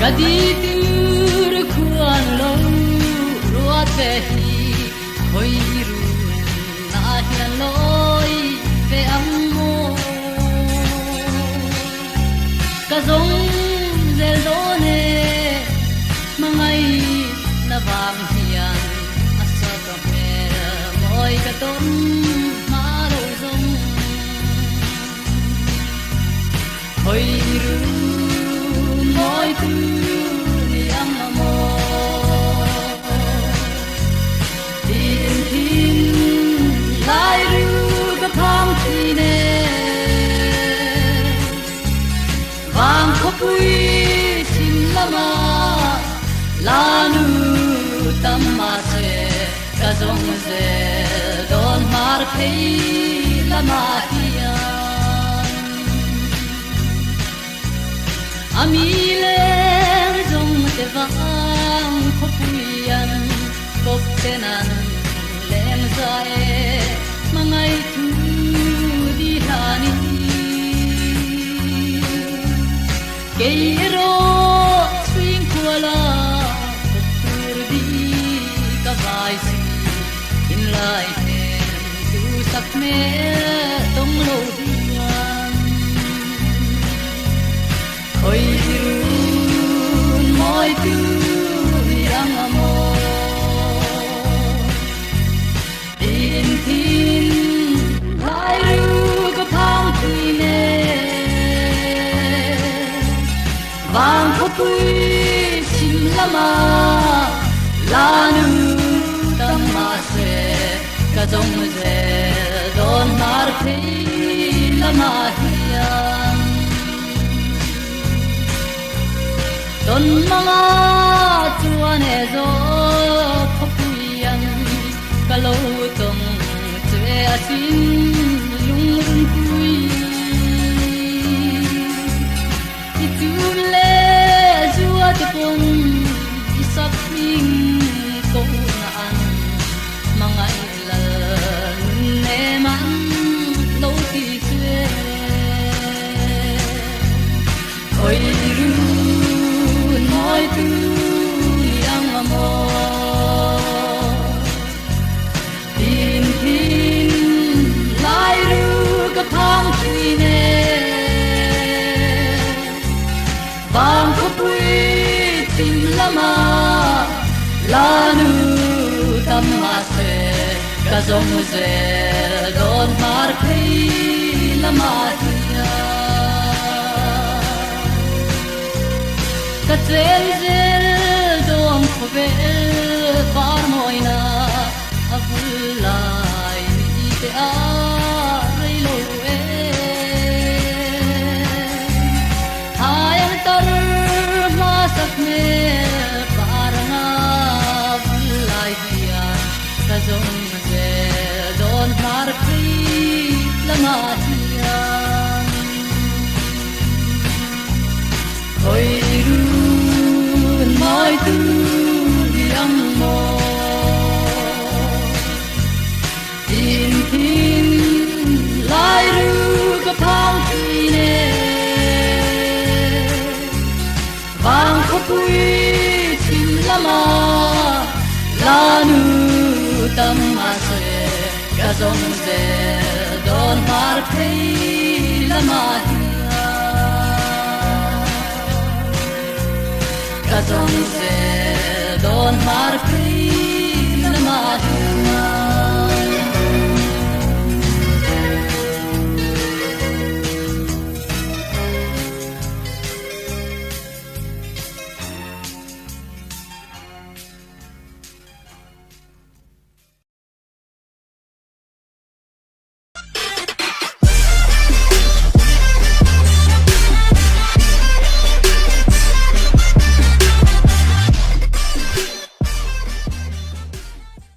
adi tur khuan lo rua te hi khoi ru na hian loi ve ang mo ka zong zel do ne mangai na bang hian asa ka mer moi ka ton ma lo zong khoi ru moi tu ni ang mo tin tin lai ru ka phang thi ne vang ko pui sim lama la nu tam ma se ka zong ze don mar phei lama hiya ami le zong te vang ko puian kop tenan leng zae mangai tu di hani keiro swing kuala tur di ka vai si in lai ten tu sak me tong lo dian oi moi tu yang amo tin tin lai ru ka phang thi ne vang ko pui sim lama la nu tam ma se ka zong ze don mar thi lama hian don manga chuan e zo phuian ka lo tong che asin lung run pui ti tu le zua te pon isap ning ko na an mangai la ne man lo ti che oi ru moi tu yang amo tin tin lai ru ka phang thi ne bang ko pui tin lama la nu tam ma se ka zong ze don mar phei lama hiya ka chen zel dom khobe far moina avulai ni te a rei lo e hayang tar ma sak me paranga avulai dia ka zong ze don mar pri lama hiya oi ru moi tu yang mo tin tin lai ru ka phang thi ne vang ko pui sim lama la nu tam ma se ka zong ze don mar phei lama ka zong ze don mar phei